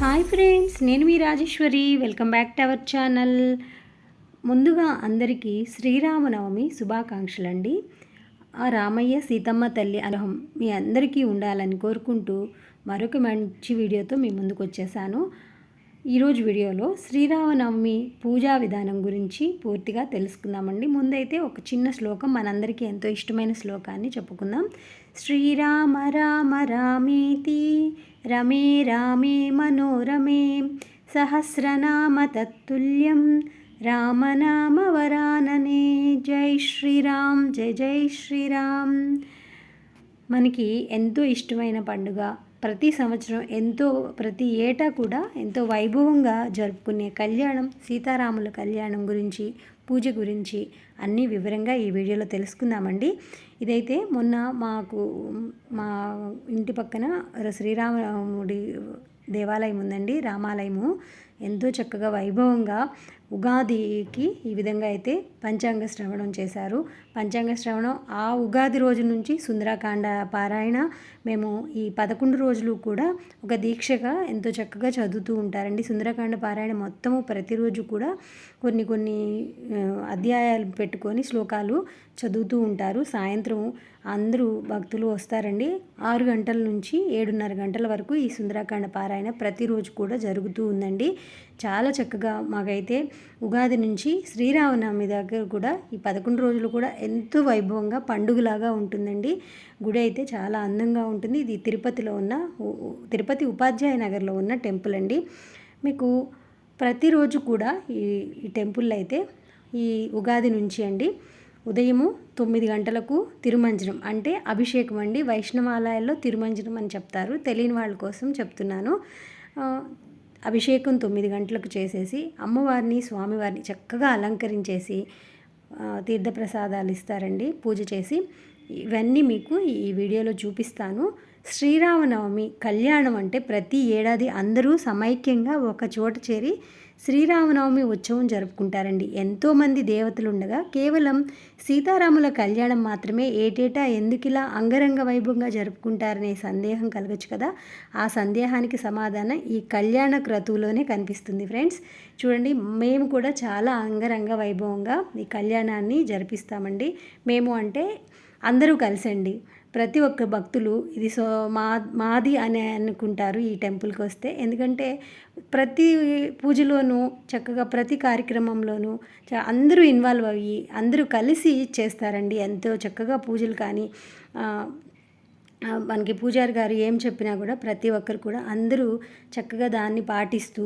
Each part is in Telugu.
హాయ్ ఫ్రెండ్స్, నేను మీ Rajeshwari. Welcome back to our channel. ముందుగా అందరికీ శ్రీరామనవమి శుభాకాంక్షలు అండి. ఆ రామయ్య సీతమ్మ తల్లి అనుగ్రహం మీ అందరికీ ఉండాలని కోరుకుంటూ మరొక మంచి వీడియోతో మీ ముందుకు వచ్చేసాను. ఈరోజు వీడియోలో శ్రీరామనవమి పూజా విధానం గురించి పూర్తిగా తెలుసుకుందామండి. ముందైతే ఒక చిన్న శ్లోకం, మనందరికీ ఎంతో ఇష్టమైన శ్లోకాన్ని చెప్పుకుందాం. శ్రీరామ రామ రామేతి రమే రామే మనోరమే సహస్రనామ తత్తుల్యం రామనామ వరాననే. జై శ్రీరామ్, జై జై శ్రీరామ్. మనకి ఎంతో ఇష్టమైన పండుగ, ప్రతి సంవత్సరం ప్రతి ఏటా కూడా ఎంతో వైభవంగా జరుపుకునే కళ్యాణం, సీతారాముల కళ్యాణం గురించి, పూజ గురించి అన్నీ వివరంగా ఈ వీడియోలో తెలుసుకుందామండి. ఇదైతే మొన్న మా ఇంటి పక్కన శ్రీరాముడి దేవాలయం ఉందండి, రామాలయము. ఎంతో చక్కగా వైభవంగా ఉగాదికి ఈ విధంగా అయితే పంచాంగ శ్రవణం చేశారు. పంచాంగ శ్రవణం ఆ ఉగాది రోజు నుంచి సుందరకాండ పారాయణ మేము ఈ 11 రోజులు కూడా ఒక దీక్షగా ఎంతో చక్కగా చదువుతూ ఉంటారండి. సుందరకాండ పారాయణ మొత్తము ప్రతిరోజు కూడా కొన్ని అధ్యాయాలు పెట్టుకొని శ్లోకాలు చదువుతూ ఉంటారు. సాయంత్రం అందరూ భక్తులు వస్తారండి. 6 గంటల నుంచి 7:30 గంటల వరకు ఈ సుందరకాండ పారాయణ ప్రతిరోజు కూడా జరుగుతూ ఉందండి. చాలా చక్కగా మాకైతే ఉగాది నుంచి శ్రీరామనవమి దగ్గర కూడా ఈ 11 రోజులు కూడా ఎంతో వైభవంగా పండుగలాగా ఉంటుందండి. గుడి అయితే చాలా అందంగా ఉంటుంది. ఇది తిరుపతి ఉపాధ్యాయ నగర్లో ఉన్న టెంపుల్ అండి. మీకు ప్రతిరోజు కూడా ఈ టెంపుల్లో అయితే ఈ ఉగాది నుంచి అండి ఉదయము 9 గంటలకు తిరుమంజనం అంటే అభిషేకం అండి. వైష్ణవాలయాల్లో తిరుమంజనం అని చెప్తారు, తెలియని వాళ్ళ కోసం చెప్తున్నాను. అభిషేకం 9 గంటలకు చేసేసి అమ్మవారిని, స్వామివారిని చక్కగా అలంకరించేసి తీర్థప్రసాదాలు ఇస్తారండి పూజ చేసి. ఇవన్నీ మీకు ఈ వీడియోలో చూపిస్తాను. శ్రీరామనవమి కళ్యాణం అంటే ప్రతి ఏడాది అందరూ సమైక్యంగా ఒక చోట చేరి శ్రీరామనవమి ఉత్సవం జరుపుకుంటారండి. ఎంతోమంది దేవతలు ఉండగా కేవలం సీతారాముల కళ్యాణం మాత్రమే ఏటేటా ఎందుకిలా అంగరంగ వైభవంగా జరుపుకుంటారనే సందేహం కలగచ్చు కదా. ఆ సందేహానికి సమాధానం ఈ కళ్యాణ క్రతువులోనే కనిపిస్తుంది ఫ్రెండ్స్. చూడండి, మేము కూడా చాలా అంగరంగ వైభవంగా ఈ కళ్యాణాన్ని జరిపిస్తామండి. మేము అంటే అందరూ కలిసండి. ప్రతి ఒక్క భక్తులు ఇది మాది అని అనుకుంటారు ఈ టెంపుల్కి వస్తే. ఎందుకంటే ప్రతి పూజలోనూ చక్కగా ప్రతి కార్యక్రమంలోనూ అందరూ ఇన్వాల్వ్ అయ్యి అందరూ కలిసి చేస్తారండి. ఎంతో చక్కగా పూజలు కానీ మనకి పూజారి గారు ఏం చెప్పినా కూడా ప్రతి ఒక్కరు కూడా అందరూ చక్కగా దాన్ని పాటిస్తూ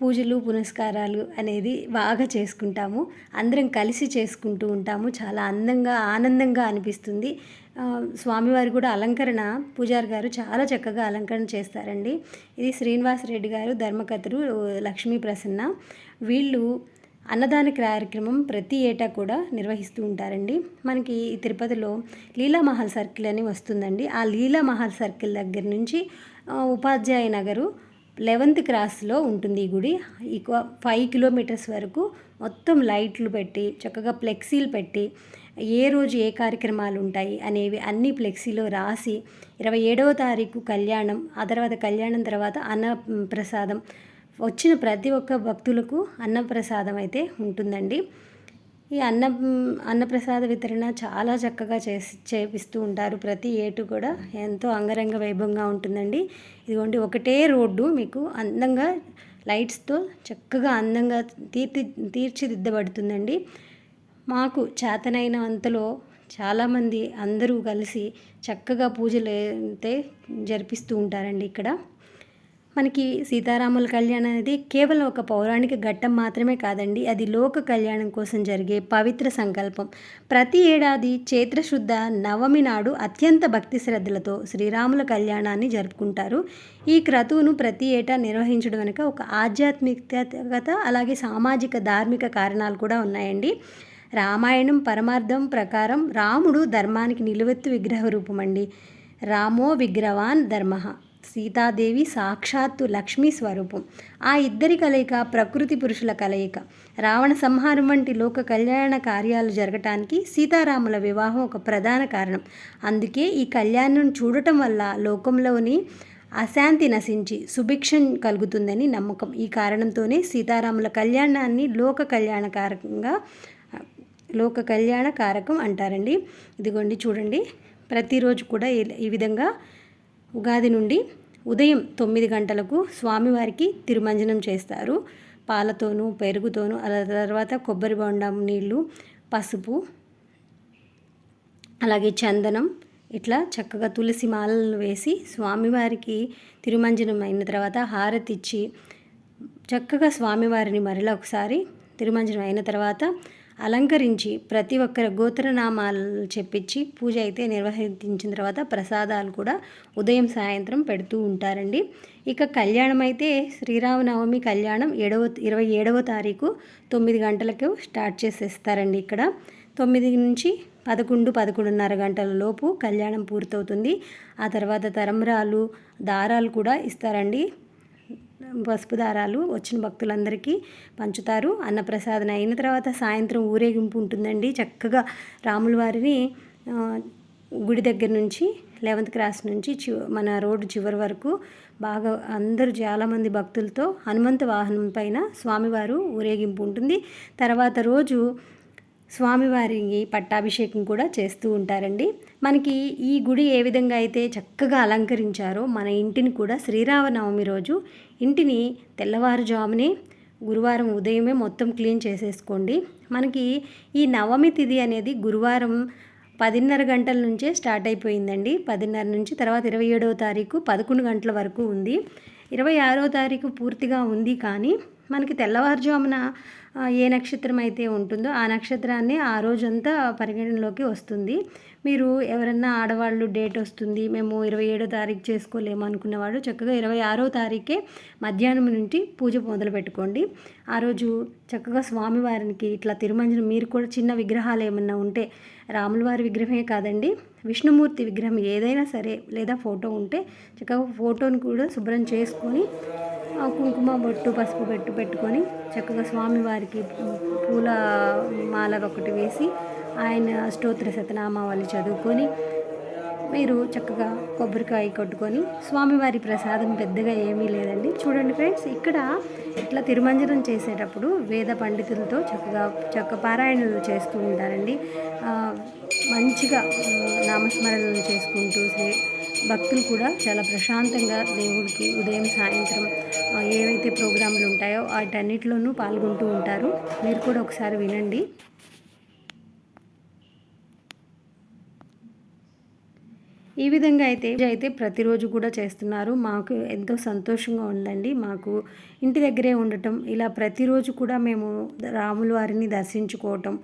పూజలు పునస్కారాలు అనేది బాగా చేసుకుంటాము. అందరం కలిసి చేసుకుంటూ ఉంటాము. చాలా అందంగా ఆనందంగా అనిపిస్తుంది. స్వామివారి కూడా అలంకరణ పూజారి గారు చాలా చక్కగా అలంకరణ చేస్తారండి. ఇది శ్రీనివాసరెడ్డి గారు, ధర్మకర్తలు లక్ష్మీ ప్రసన్న. వీళ్ళు అన్నదాన కార్యక్రమం ప్రతి ఏటా కూడా నిర్వహిస్తూ ఉంటారండి. మనకి తిరుపతిలో లీలామహల్ సర్కిల్ అని వస్తుందండి. ఆ లీలామహల్ సర్కిల్ దగ్గర నుంచి ఉపాధ్యాయ నగరు 11th క్రాస్లో ఉంటుంది ఈ గుడి. 5 కిలోమీటర్స్ వరకు మొత్తం లైట్లు పెట్టి చక్కగా ఫ్లెక్సీలు పెట్టి ఏ రోజు ఏ కార్యక్రమాలు ఉంటాయి అనేవి అన్ని ఫ్లెక్సీలో రాసి 27వ తారీఖు కళ్యాణం, ఆ తర్వాత కళ్యాణం తర్వాత అన్నప్రసాదం, వచ్చిన ప్రతి ఒక్క భక్తులకు అన్నప్రసాదం అయితే ఉంటుందండి. ఈ అన్నప్రసాద వితరణ చాలా చక్కగా చేపిస్తూ ఉంటారు. ప్రతి ఏటు కూడా ఎంతో అంగరంగ వైభవంగా ఉంటుందండి. ఇదిగోండి, ఒకటే రోడ్డు మీకు అందంగా లైట్స్తో చక్కగా అందంగా తీర్చిదిద్దబడుతుందండి. మాకు చేతనైన అంతలో చాలామంది అందరూ కలిసి చక్కగా పూజలు అయితే జరిపిస్తూ ఉంటారండి. ఇక్కడ మనకి సీతారాముల కళ్యాణం అనేది కేవలం ఒక పౌరాణిక ఘట్టం మాత్రమే కాదండి, అది లోక కళ్యాణం కోసం జరిగే పవిత్ర సంకల్పం. ప్రతి ఏడాది చైత్రశుద్ధ నవమి నాడు అత్యంత భక్తి శ్రద్ధలతో శ్రీరాముల కళ్యాణాన్ని జరుపుకుంటారు. ఈ క్రతువును ప్రతి ఏటా నిర్వహించడం వెనుక ఒక ఆధ్యాత్మికత, అలాగే సామాజిక ధార్మిక కారణాలు కూడా ఉన్నాయండి. రామాయణం పరమార్థం ప్రకారం రాముడు ధర్మానికి నిలువెత్తు విగ్రహ రూపమండి. రామో విగ్రవాన్ ధర్మః, సీతాదేవి సాక్షాత్తు లక్ష్మీ స్వరూపం. ఆ ఇద్దరి కలయిక ప్రకృతి పురుషుల కలయిక. రావణ సంహారం వంటి లోక కళ్యాణ కార్యాలు జరగటానికి సీతారాముల వివాహం ఒక ప్రధాన కారణం. అందుకే ఈ కళ్యాణం చూడటం వల్ల లోకంలోని అశాంతి నశించి సుభిక్షం కలుగుతుందని నమ్మకం. ఈ కారణంతోనే సీతారాముల కళ్యాణాన్ని లోక కళ్యాణకారకం అంటారండి. ఇదిగోండి చూడండి, ప్రతిరోజు కూడా ఈ విధంగా ఉగాది నుండి ఉదయం 9 గంటలకు స్వామివారికి తిరుమంజనం చేస్తారు. పాలతోనూ పెరుగుతోనూ, అలా తర్వాత కొబ్బరి బొండం నీళ్ళు, పసుపు, అలాగే చందనం, ఇట్లా చక్కగా తులసి మాలలను వేసి స్వామివారికి తిరుమంజనం అయిన తర్వాత హారతి ఇచ్చి చక్కగా స్వామివారిని మరలా ఒకసారి తిరుమంజనం అయిన తర్వాత అలంకరించి ప్రతి ఒక్కరి గోత్రనామాలు చెప్పించి పూజ అయితే నిర్వహించిన తర్వాత ప్రసాదాలు కూడా ఉదయం సాయంత్రం పెడుతూ ఉంటారండి. ఇక కళ్యాణం అయితే శ్రీరామనవమి కళ్యాణం 27వ తారీఖు 9 గంటలకు స్టార్ట్ చేసేస్తారండి. ఇక్కడ 9 నుంచి 11-11:30 గంటల లోపు కళ్యాణం పూర్తవుతుంది. ఆ తర్వాత తరంబ్రాలు, దారాలు కూడా ఇస్తారండి. పసుపు దారాలు వచ్చిన భక్తులందరికీ పంచుతారు. అన్నప్రసాదన అయిన తర్వాత సాయంత్రం ఊరేగింపు ఉంటుందండి. చక్కగా రాముల వారిని గుడి దగ్గర నుంచి 11th క్రాస్ నుంచి మన రోడ్డు చివరి వరకు బాగా అందరూ చాలామంది భక్తులతో హనుమంత వాహనం పైన స్వామివారు ఊరేగింపు ఉంటుంది. తర్వాత రోజు స్వామివారికి పట్టాభిషేకం కూడా చేస్తూ ఉంటారండి. మనకి ఈ గుడి ఏ విధంగా అయితే చక్కగా అలంకరించారో మన ఇంటిని కూడా శ్రీరామనవమి రోజు ఇంటిని తెల్లవారుజామునే గురువారం ఉదయమే మొత్తం క్లీన్ చేసేసుకోండి. మనకి ఈ నవమి తిథి అనేది గురువారం 10:30 గంటల నుంచే స్టార్ట్ అయిపోయిందండి. 10:30 నుంచి తర్వాత 27వ తారీఖు 11 గంటల వరకు ఉంది. 26వ తారీఖు పూర్తిగా ఉంది. కానీ మనకి తెల్లవారుజామున ఏ నక్షత్రం అయితే ఉంటుందో ఆ నక్షత్రాన్ని ఆ రోజంతా పరిగణనలోకి వస్తుంది. మీరు ఎవరన్నా ఆడవాళ్ళు డేట్ వస్తుంది, మేము 27వ తారీఖు చేసుకోలేము అనుకున్నవాడు చక్కగా 26వ తారీఖే మధ్యాహ్నం నుంచి పూజ మొదలు పెట్టుకోండి. ఆ రోజు చక్కగా స్వామివారికి ఇట్లా తిరుమంజనం, మీరు కూడా చిన్న విగ్రహాలు ఏమన్నా ఉంటే, రాముల వారి విగ్రహమే కాదండి, విష్ణుమూర్తి విగ్రహం ఏదైనా సరే లేదా ఫోటో ఉంటే చక్కగా ఫోటోని కూడా శుభ్రం చేసుకొని కుంకుమ బొట్టు పసుపు పెట్టుకొని చక్కగా స్వామివారికి పూల మాల ఒకటి వేసి ఆయన స్తోత్ర శతనామావళి చదువుకొని మీరు చక్కగా కొబ్బరికాయ కొట్టుకొని స్వామివారి ప్రసాదం పెద్దగా ఏమీ లేదండి. చూడండి ఫ్రెండ్స్, ఇక్కడ ఇట్లా తిరుమంజనం చేసేటప్పుడు వేద పండితులతో చక్కగా పారాయణలు చేస్తూ ఉంటారండి. మంచిగా నామస్మరణలు చేసుకుంటూ భక్తులు కూడా చాలా ప్రశాంతంగా దేవుడికి ఉదయం సాయంత్రం ఏవైతే ప్రోగ్రాంలు ఉంటాయో వాటన్నిటిలోనూ పాల్గొంటూ ఉంటారు. మీరు కూడా ఒకసారి వినండి. ఈ విధంగా అయితే ప్రతిరోజు కూడా చేస్తున్నారు. మాకు ఎంతో సంతోషంగా ఉందండి. మాకు ఇంటి దగ్గరే ఉండటం, ఇలా ప్రతిరోజు కూడా మేము రాముల వారిని దర్శించుకోవటం,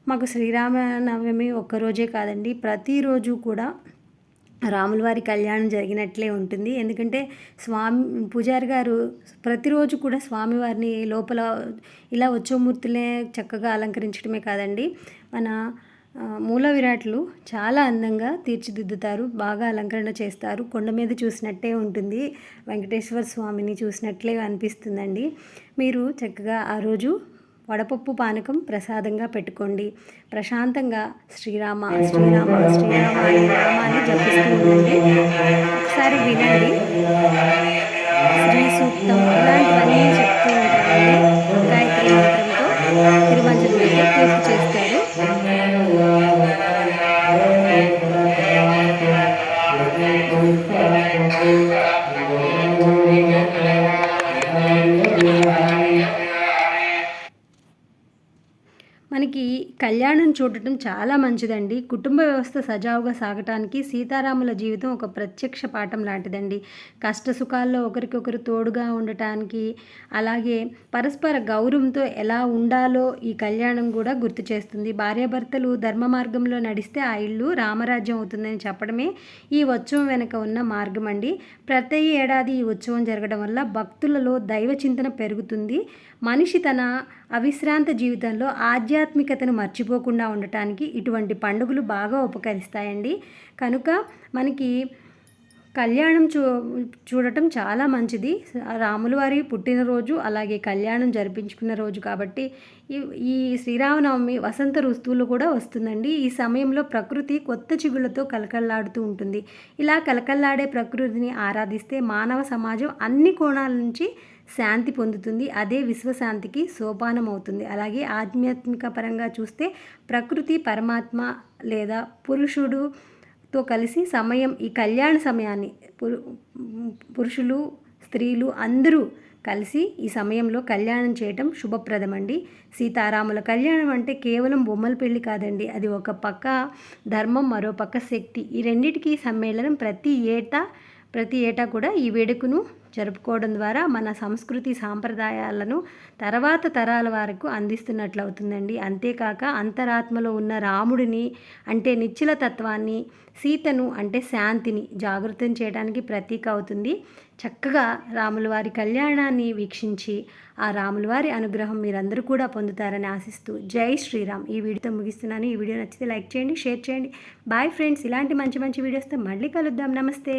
మాకు శ్రీరామనవమి ఒక్కరోజే కాదండి, ప్రతిరోజు కూడా రాముల వారి కళ్యాణం జరిగినట్లే ఉంటుంది. ఎందుకంటే పూజారి గారు ప్రతిరోజు కూడా స్వామివారిని లోపల ఇలా ఉత్సవమూర్తులే చక్కగా అలంకరించడమే కాదండి, మన మూల విరాట్లు చాలా అందంగా తీర్చిదిద్దుతారు, బాగా అలంకరణ చేస్తారు. కొండ మీద చూసినట్టే ఉంటుంది, వెంకటేశ్వర స్వామిని చూసినట్లే అనిపిస్తుందండి. మీరు చక్కగా ఆ రోజు వడపప్పు పానకం ప్రసాదంగా పెట్టుకోండి. ప్రశాంతంగా శ్రీరామ శ్రీరామ శ్రీరామ అనే నామాన్ని జపిస్తూ ఉండండి. ఒకసారి వినండి. శ్రీ సూక్తం ఇలాంటివన్నీ చెప్తూ ఉంటారండి. గాయత్రి మంత్రంతో తిరుమంజనం అయితే పూర్తి చేస్తారు. మనకి కళ్యాణం చూడటం చాలా మంచిదండి. కుటుంబ వ్యవస్థ సజావుగా సాగటానికి సీతారాముల జీవితం ఒక ప్రత్యక్ష పాఠం లాంటిదండి. కష్ట సుఖాల్లో ఒకరికొకరు తోడుగా ఉండటానికి, అలాగే పరస్పర గౌరవంతో ఎలా ఉండాలో ఈ కళ్యాణం కూడా గుర్తు చేస్తుంది. భార్యాభర్తలు ధర్మ మార్గంలో నడిస్తే ఆ ఇల్లు రామరాజ్యం అవుతుందని చెప్పడమే ఈ ఉత్సవం వెనుక ఉన్న మార్గం అండి. ప్రతి ఏడాది ఈ ఉత్సవం జరగడం వల్ల భక్తులలో దైవ చింతన పెరుగుతుంది. మనిషి తన అవిశ్రాంత జీవితంలో ఆధ్యాత్మికతను మర్చిపోకుండా ఉండటానికి ఇటువంటి పండుగలు బాగా ఉపకరిస్తాయండి. కనుక మనకి కళ్యాణం చూడటం చాలా మంచిది. రాముల వారి పుట్టినరోజు అలాగే కళ్యాణం జరిపించుకున్న రోజు కాబట్టి ఈ శ్రీరామనవమి వసంత ఋతువులు కూడా వస్తుందండి. ఈ సమయంలో ప్రకృతి కొత్త చిగుళ్ళతో కలకల్లాడుతూ ఉంటుంది. ఇలా కలకల్లాడే ప్రకృతిని ఆరాధిస్తే మానవ సమాజం అన్ని కోణాల నుంచి శాంతి పొందుతుంది. అదే విశ్వశాంతికి సోపానం అవుతుంది. అలాగే ఆధ్యాత్మిక పరంగా చూస్తే ప్రకృతి పరమాత్మ లేదా పురుషుడుతో కలిసి ఈ కళ్యాణ సమయాన్ని పురుషులు స్త్రీలు అందరూ కలిసి ఈ సమయంలో కళ్యాణం చేయటం శుభప్రదమండి. సీతారాముల కళ్యాణం అంటే కేవలం బొమ్మల పెళ్ళి కాదండి. అది ఒక పక్క ధర్మం, మరో పక్క శక్తి. ఈ రెండింటికి సమ్మేళనం ప్రతి ఏటా కూడా ఈ వేడుకను జరుపుకోవడం ద్వారా మన సంస్కృతి సాంప్రదాయాలను తర్వాత తరాల వరకు అందిస్తున్నట్లు అవుతుందండి. అంతేకాక అంతరాత్మలో ఉన్న రాముడిని అంటే నిశ్చల తత్వాన్ని, సీతను అంటే శాంతిని జాగృతం చేయడానికి ప్రతీక అవుతుంది. చక్కగా రాముల వారి కళ్యాణాన్ని వీక్షించి ఆ రాముల వారి అనుగ్రహం మీరందరూ కూడా పొందుతారని ఆశిస్తూ జై శ్రీరామ్ ఈ వీడియోతో ముగిస్తున్నాను. ఈ వీడియో నచ్చితే లైక్ చేయండి, షేర్ చేయండి. Bye friends. ఇలాంటి మంచి మంచి వీడియోస్తో మళ్ళీ కలుద్దాం. నమస్తే.